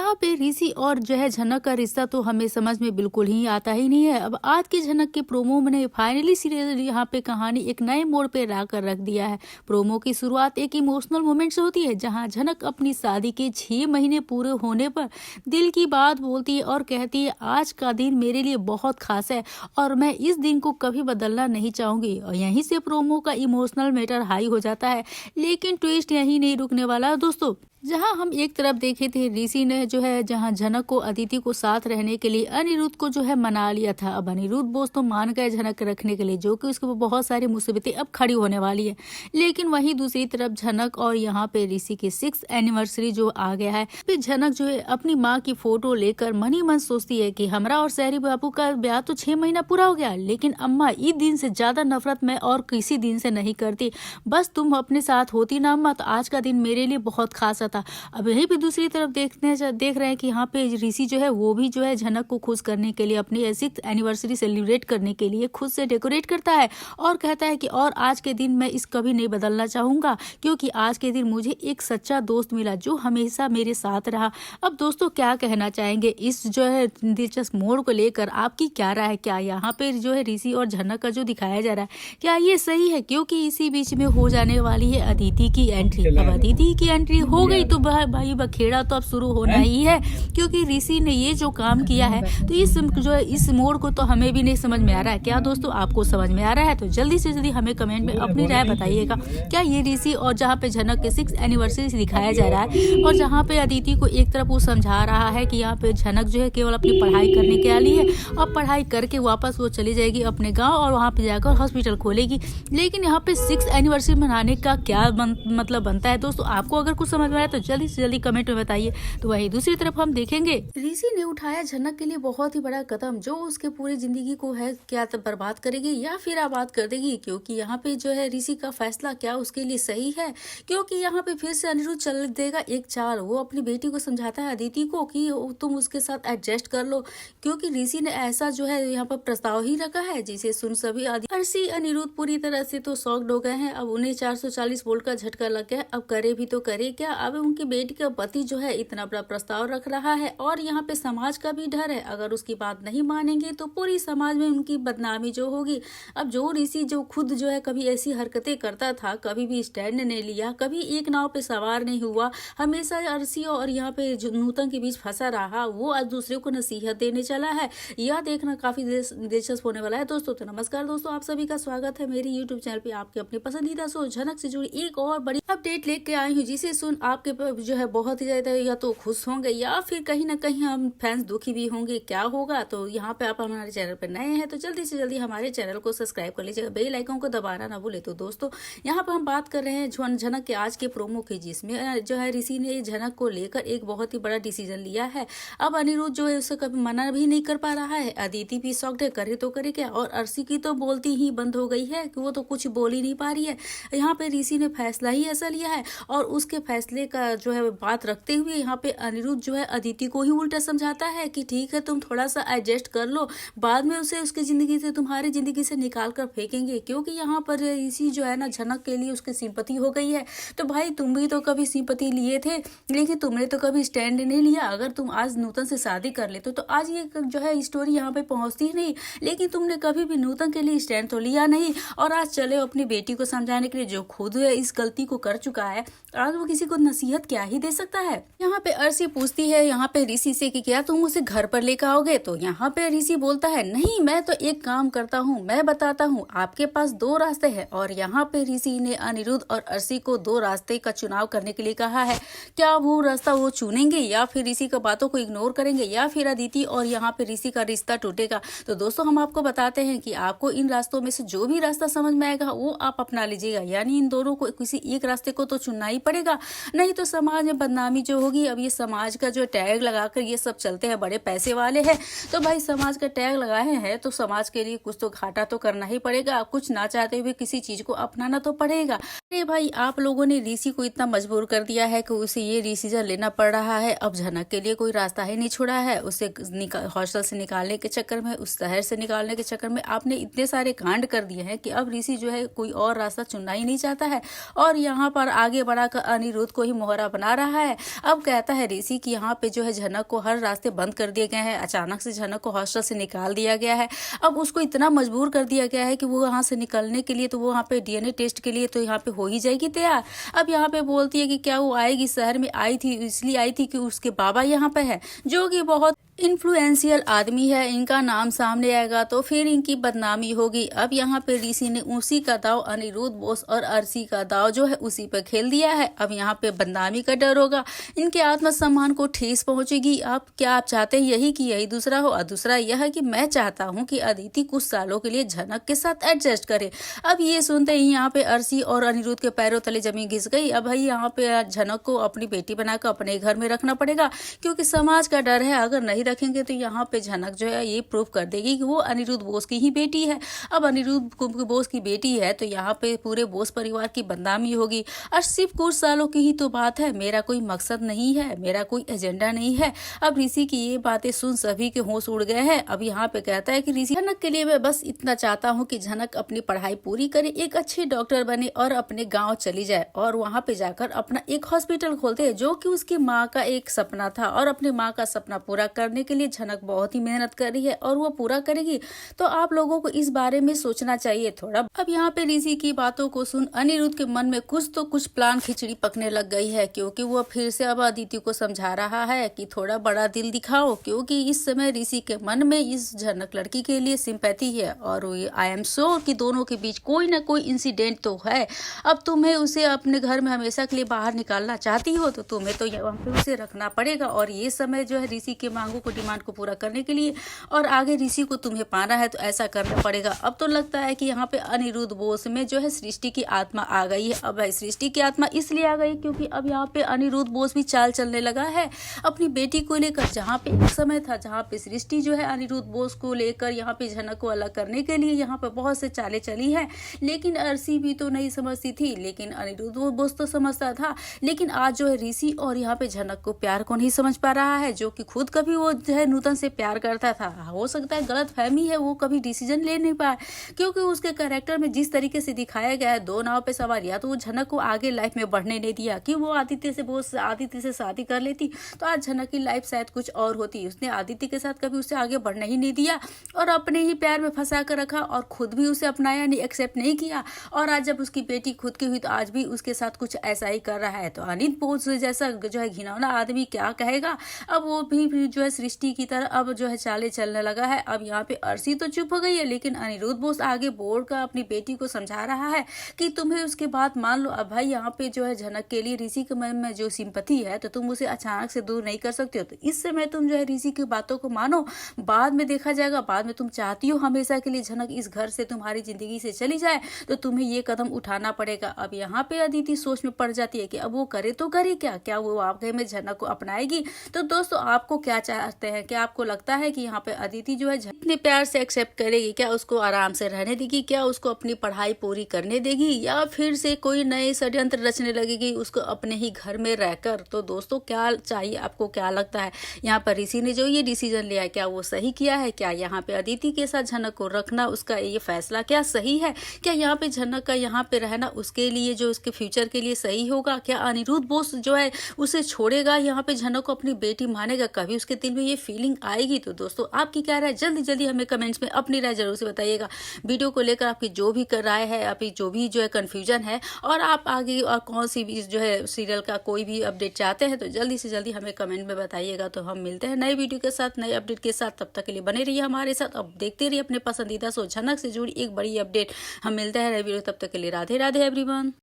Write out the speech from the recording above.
यहाँ पे ऋषि और जो है झनक का रिश्ता तो हमें समझ में बिल्कुल ही आता ही नहीं है। अब आज की झनक के प्रोमो में फाइनली सीरियल यहाँ पे कहानी एक नए मोड़ पे ला कर रख दिया है। प्रोमो की शुरुआत एक इमोशनल मोमेंट से होती है, जहाँ झनक अपनी शादी के 6 महीने पूरे होने पर दिल की बात बोलती है और कहती है, आज का दिन मेरे लिए बहुत खास है और मैं इस दिन को कभी बदलना नहीं चाहूंगी। और यहीं से प्रोमो का इमोशनल मैटर हाई हो जाता है, लेकिन ट्विस्ट यहीं नहीं रुकने वाला है दोस्तों। जहां हम एक तरफ देखे थे ऋषि ने जो है जहां झनक को अदिति को साथ रहने के लिए अनिरुद्ध को जो है मना लिया था। अब अनिरुद्ध बोस तो मान गए झनक रखने के लिए, जो कि उसके बहुत सारी मुसीबतें अब खड़ी होने वाली है। लेकिन वहीं दूसरी तरफ झनक और यहाँ पे ऋषि की 6th एनिवर्सरी जो आ गया है, फिर झनक जो है अपनी माँ की फोटो लेकर मन ही मन सोचती है कि हमारा और शहरी बाबू का ब्याह तो 6 महीना पूरा हो गया, लेकिन अम्मा इस दिन से ज्यादा नफरत मैं और किसी दिन से नहीं करती। बस तुम अपने साथ होती ना अम्मा, तो आज का दिन मेरे लिए बहुत खास था। अब यहीं पे दूसरी तरफ देख रहे हैं कि यहाँ पे ऋषि जो है वो भी जो है झनक को खुश करने के लिए अपनी 6th एनिवर्सरी सेलिब्रेट करने के लिए खुद से डेकोरेट करता है और कहता है कि और आज के दिन मैं इस कभी नहीं बदलना चाहूंगा, क्योंकि आज के दिन मुझे एक सच्चा दोस्त मिला जो हमेशा मेरे साथ रहा। अब दोस्तों क्या कहना चाहेंगे इस जो है दिलचस्प मोड़ को लेकर, आपकी क्या राय है? क्या यहाँ पे जो है ऋषि और झनक का जो दिखाया जा रहा है क्या ये सही है? क्योंकि इसी बीच में हो जाने वाली है अदिति की एंट्री। अब अदिति की एंट्री हो गई तो भाई बखेड़ा तो अब शुरू होना ही है, क्योंकि ऋषि ने ये जो काम किया है तो इस मोड़ को तो हमें भी नहीं समझ में आ रहा है। क्या दोस्तों आपको समझ में आ रहा है? तो जल्दी से जल्दी हमें कमेंट में अपनी राय बताइएगा। क्या ये ऋषि और जहाँ पे झनक के 6th एनिवर्सरी दिखाया जा रहा है और जहाँ पे अदिति को एक तरफ वो समझा रहा है कि यहाँ पे झनक जो है केवल अपनी पढ़ाई करने के लिए है और पढ़ाई करके वापस वो चली जाएगी अपने गाँव और वहाँ पे जाकर हॉस्पिटल खोलेगी, लेकिन यहाँ पे 6th एनिवर्सरी मनाने का क्या मतलब बनता है? दोस्तों आपको अगर कुछ समझ में आया तो जल्दी से जल्दी कमेंट में बताइए। तो वहीं दूसरी तरफ हम देखेंगे ऋषि ने उठाया झनक के लिए बहुत ही बड़ा कदम, जो उसके पूरी जिंदगी को है क्या बर्बाद करेगी या फिर आबाद कर देगी, क्योंकि यहाँ पे जो है ऋषि का फैसला क्या उसके लिए सही है? क्योंकि यहाँ पे फिर से अनिरुद्ध चल देगा एक चाल। वो अपनी बेटी को समझाता है अदिति को कि तुम उसके साथ एडजस्ट कर लो, क्योंकि ऋषि ने ऐसा जो है यहाँ पर प्रस्ताव ही रखा है जिसे सुन सभी हर्षी अनिरुद्ध पूरी तरह से तो शॉक्ड हो गए हैं। अब उन्हें 440 वोल्ट का झटका लग गया। अब करे भी तो करे क्या? अब उनकी बेटी का पति जो है इतना बड़ा प्रस्ताव रख रहा है और यहाँ पे समाज का भी डर है, अगर उसकी बात नहीं मानेंगे तो पूरी समाज में उनकी बदनामी जो होगी। अब जो ऋषि जो खुद जो है कभी ऐसी हरकतें करता था, कभी भी स्टैंड नहीं लिया, कभी एक नाव पे सवार नहीं हुआ, हमेशा अर्शी और यहाँ पे नूतन के बीच फंसा रहा, वो आज दूसरे को नसीहत देने चला है। यह देखना काफी दिलचस्प होने वाला है दोस्तों। तो नमस्कार दोस्तों, आप सभी का स्वागत है मेरी यूट्यूब चैनल पे। आपके अपने पसंदीदा शो झनक से जुड़ी एक और बड़ी अपडेट लेके आई हूँ, जिसे सुन आपके जो है बहुत ही ज्यादा या तो खुश होंगे या फिर कहीं ना कहीं हम फैंस दुखी भी होंगे। क्या होगा? तो यहाँ पे आप हमारे चैनल पर नए हैं तो जल्दी से जल्दी हमारे चैनल को सब्सक्राइब कर लीजिएगा, बेल आइकन को दबाना ना भूले। तो दोस्तों यहाँ पर हम बात कर रहे हैं झनक के आज के प्रोमो की, जिसमें जो है ऋषि ने झनक को लेकर एक बहुत ही बड़ा डिसीजन लिया है। अब अनिरुद्ध जो है उसे कभी मना भी नहीं कर पा रहा है। अदिति भी शॉक्ड है, करे तो करे क्या? और अर्शी की तो बोलती ही बंद हो गई है कि वो तो कुछ बोल ही नहीं पा रही है। यहाँ पे ऋषि ने फैसला ही ऐसा लिया है और उसके फैसले का जो है बात रखते हुए यहाँ पे अनिरुद्ध जो है अदिति को ही उल्टा समझाता है कि ठीक है तुम थोड़ा सा एडजस्ट कर लो, बाद में उसे उसकी जिंदगी से तुम्हारी जिंदगी से निकाल कर फेंकेंगे। क्योंकि यहाँ पर ऋषि जो है ना झनक के लिए उसकी सिंपैथी हो गई है। तो भाई तुम भी तो कभी सिंपैथी लिए थे, लेकिन तुमने तो कभी स्टैंड नहीं लिया। अगर तुम आज नूतन से शादी कर लेते तो आज ये जो है स्टोरी यहाँ पे पहुंचती ही नहीं, लेकिन तुमने कभी भी नूतन के लिए स्टैंड तो लिया नहीं और आज चले अपनी बेटी को समझाने के लिए, जो खुद इस गलती को कर चुका है। आज वो किसी को नसीहत क्या ही दे सकता है। यहाँ पे अर्शी पूछती है यहाँ पे ऋषि से कि क्या तुम उसे घर पर लेकर आओगे? तो यहाँ पे ऋषि बोलता है नहीं, मैं तो एक काम करता हूँ, मैं बताता हूँ, आपके पास 2 रास्ते हैं। और यहाँ पे ऋषि ने अनिरुद्ध और अर्शी को 2 रास्ते का चुनाव करने के लिए कहा है। क्या वो रास्ता वो चुनेंगे या फिर ऋषि का बातों को इग्नोर करेंगे या फिर अदिति और यहाँ पे ऋषि का रिश्ता टूटेगा? तो दोस्तों हम आपको बताते हैं कि आपको इन रास्तों में से जो भी रास्ता समझ में आएगा वो आप अपना लीजिएगा, यानी इन दोनों को किसी एक रास्ते को तो चुनना ही पड़ेगा, नहीं तो समाज में बदनामी जो होगी। अब ये समाज का जो टैग लगाकर ये सब चलते हैं, बड़े पैसे वाले हैं, तो भाई समाज का टैग लगाए हैं तो समाज के लिए कुछ तो घाटा तो करना ही पड़ेगा, कुछ ना चाहते हुए किसी चीज को अपनाना तो पड़ेगा। अरे भाई आप लोगों ने ऋषि को इतना मजबूर कर दिया है कि उसे ये डिसीजन लेना पड़ रहा है। अब झनक के लिए कोई रास्ता ही नहीं छोड़ा है, उसे हॉस्टल से निकालने के चक्कर में, उस शहर से निकालने के चक्कर में आपने इतने सारे कांड कर दिए हैं कि अब ऋषि जो है कोई और रास्ता चुनना ही नहीं चाहता है और यहाँ पर आगे बढ़ाकर अनिरुद्ध को ही मोहरा बना रहा है। अब कहता है ऋषि कि यहाँ पे जो है झनक को हर रास्ते बंद कर दिए गए हैं। अचानक से झनक को हॉस्टल से निकाल दिया गया है। अब उसको इतना मजबूर कर दिया गया है कि वो यहाँ से निकलने के लिए तो वो यहाँ पे डीएनए टेस्ट के लिए तो यहाँ पे हो ही जाएगी तैयार। अब यहाँ पे बोलती है कि क्या वो आएगी, शहर में आई थी इसलिए आई थी कि उसके बाबा यहाँ पे है जो कि बहुत इन्फ्लुएंशियल आदमी है, इनका नाम सामने आएगा तो फिर इनकी बदनामी होगी। अब यहाँ पे ऋषि ने उसी का दाव अनिरुद्ध बोस और अर्शी का दाव जो है उसी पे खेल दिया है। अब यहाँ पे बदनामी का डर होगा, इनके आत्मसम्मान को ठेस पहुंचेगी। अब क्या आप चाहते हैं यही कि यही दूसरा हो? और दूसरा यह है कि मैं चाहता हूँ कि अदिति कुछ सालों के लिए झनक के साथ एडजस्ट करे। अब ये सुनते ही यहाँ पे अर्शी और अनिरुद्ध के पैरों तले जमीन घिस गई। अब भाई यहाँ पे झनक को अपनी बेटी बनाकर अपने घर में रखना पड़ेगा, क्योंकि समाज का डर है अगर नहीं रखेंगे तो यहाँ पे झनक जो है ये प्रूव कर देगी कि वो अनिरुद्ध बोस की ही बेटी है। अब अनिरुद्ध बोस की बेटी है तो यहाँ पे पूरे बोस परिवार की बदनामी होगी। और सिर्फ कुछ सालों की ही तो बात है, मेरा कोई मकसद नहीं है, मेरा कोई एजेंडा नहीं है। अब ऋषि की ये बातें सुन सभी के होश उड़ गए हैं। अब यहाँ पे कहता है कि ऋषि, झनक के लिए मैं बस इतना चाहता हूँ कि झनक अपनी पढ़ाई पूरी करे, एक अच्छी डॉक्टर बने और अपने गाँव चली जाए और वहाँ पे जाकर अपना एक हॉस्पिटल खोलते, जो कि उसकी माँ का एक सपना था। और अपने माँ का सपना पूरा करने के लिए झनक बहुत ही मेहनत कर रही है और वो पूरा करेगी। तो आप लोगों को इस बारे में सोचना चाहिए थोड़ा। अब यहाँ पे ऋषि की बातों को सुन अनिरुद्ध के मन में कुछ प्लान खिचड़ी पकने लग गई है, क्योंकि वो फिर से अब अदिति को समझा रहा है कि थोड़ा बड़ा दिल दिखाओ, क्योंकि इस समय ऋषि के मन में इस झनक लड़की के लिए सिंपैथी है। और आई एम श्योर कि दोनों के बीच कोई ना कोई इंसिडेंट तो है। अब तुम्हें उसे अपने घर में हमेशा के लिए बाहर निकालना चाहती हो तो तुम्हें तो वहाँ पे उसे रखना पड़ेगा। और ये समय जो है ऋषि के मांगों को, डिमांड को पूरा करने के लिए और आगे ऋषि को तुम्हें पाना है तो ऐसा करना पड़ेगा। अब तो लगता है कि यहाँ पे अनिरुद्ध बोस में जो है सृष्टि की आत्मा आ गई है। अब भाई सृष्टि की आत्मा इसलिए आ गई क्योंकि अब यहाँ पे अनिरुद्ध बोस भी चाल चलने लगा है अपनी बेटी को लेकर। जहाँ पे एक समय था जहाँ पे सृष्टि जो है अनिरुद्ध बोस को लेकर यहाँ पे झनक को अलग करने के लिए यहाँ पे बहुत से चालें चली है, लेकिन अर्शी भी तो नहीं समझती थी, लेकिन अनिरुद्ध बोस तो समझता था। लेकिन आज जो है ऋषि और यहाँ पे झनक को प्यार को नहीं समझ पा रहा है, जो कि खुद कभी वो जो है नूतन से प्यार करता था। हो सकता है गलत फहमी है, वो कभी डिसीजन ले नहीं पाया, क्योंकि उसके कैरेक्टर में जिस तरीके से दिखाया गया है दो नाव पे सवार। या तो वो झनक को आगे लाइफ में बढ़ने नहीं दिया कि वो आदित्य से शादी कर लेती तो आज झनक की लाइफ शायद कुछ और होती। उसने आदित्य के साथ कभी उसे आगे बढ़ने ही नहीं दिया और अपने ही प्यार में फंसा कर रखा और खुद भी उसे अपनाया नहीं, एक्सेप्ट नहीं किया। और आज जब उसकी बेटी खुद की हुई तो आज भी उसके साथ कुछ ऐसा ही कर रहा है। तो अनिल बोस जैसा जो है घिनौना आदमी क्या कहेगा। अब वो भी जो है सृष्टि की तरह अब जो है चाले चलने लगा है। अब यहाँ पे अर्शी तो चुप हो गई है, लेकिन अनिरुद्ध बोस आगे बोर्ड का अपनी बेटी को समझा रहा है कि तुम्हें उसके बात मान लो। अब भाई यहाँ पे जो है झनक के लिए ऋषि के मन में जो सिंपैथी है तो तुम उसे अचानक से दूर नहीं कर सकते हो। तो इस समय तुम जो है ऋषि की बातों को मानो, बाद में देखा जाएगा। बाद में तुम चाहती हो हमेशा के लिए झनक इस घर से तुम्हारी जिंदगी से चली जाए तो तुम्हें ये कदम उठाना पड़ेगा। अब यहाँ पे अदिति सोच में पड़ जाती है कि अब वो करे तो करे क्या वो आपके में झनक को अपनाएगी। तो दोस्तों आपको क्या चाहते हैं, क्या आपको लगता है कि यहाँ पे अदिति जो है इतने प्यार से एक्सेप्ट करेगी? क्या उसको आराम से रहने देगी? क्या उसको अपनी पढ़ाई पूरी करने देगी, या फिर से कोई नए षड्यंत्र रचने लगेगी उसको अपने ही घर में रहकर? तो दोस्तों क्या चाहिए, आपको क्या लगता है यहाँ पर ऋषि ने जो ये डिसीजन लिया है क्या वो सही किया है? क्या यहाँ पे अदिति के साथ झनक को रखना उसका ये फैसला क्या सही है? क्या यहाँ पे झनक का यहाँ पे रहना उसके लिए जो उसके फ्यूचर के लिए सही होगा? क्या अनिरुद्ध बोस जो है उसे छोड़ेगा, यहाँ पे झनक को अपनी बेटी मानेगा? कभी उसके दिल में ये फीलिंग आएगी? तो दोस्तों आपकी क्या राय, जल्दी हमें कमेंट्स में अपनी राय जरूर से बताइएगा। वीडियो को लेकर आपकी जो भी राय है, आपकी जो भी जो है कंफ्यूजन है, और आप आगे और कौन सी भी जो है सीरियल का कोई भी अपडेट चाहते हैं तो जल्दी से जल्दी हमें कमेंट में बताइएगा। तो हम मिलते हैं नए वीडियो के साथ, नए अपडेट के साथ। तब तक के लिए बने रहिए हमारे साथ। अब देखते रहिए अपने पसंदीदा शो झनक से जुड़ी एक बड़ी अपडेट। हम मिलते हैं नए वीडियो, तब तक के लिए राधे राधे एवरीवन।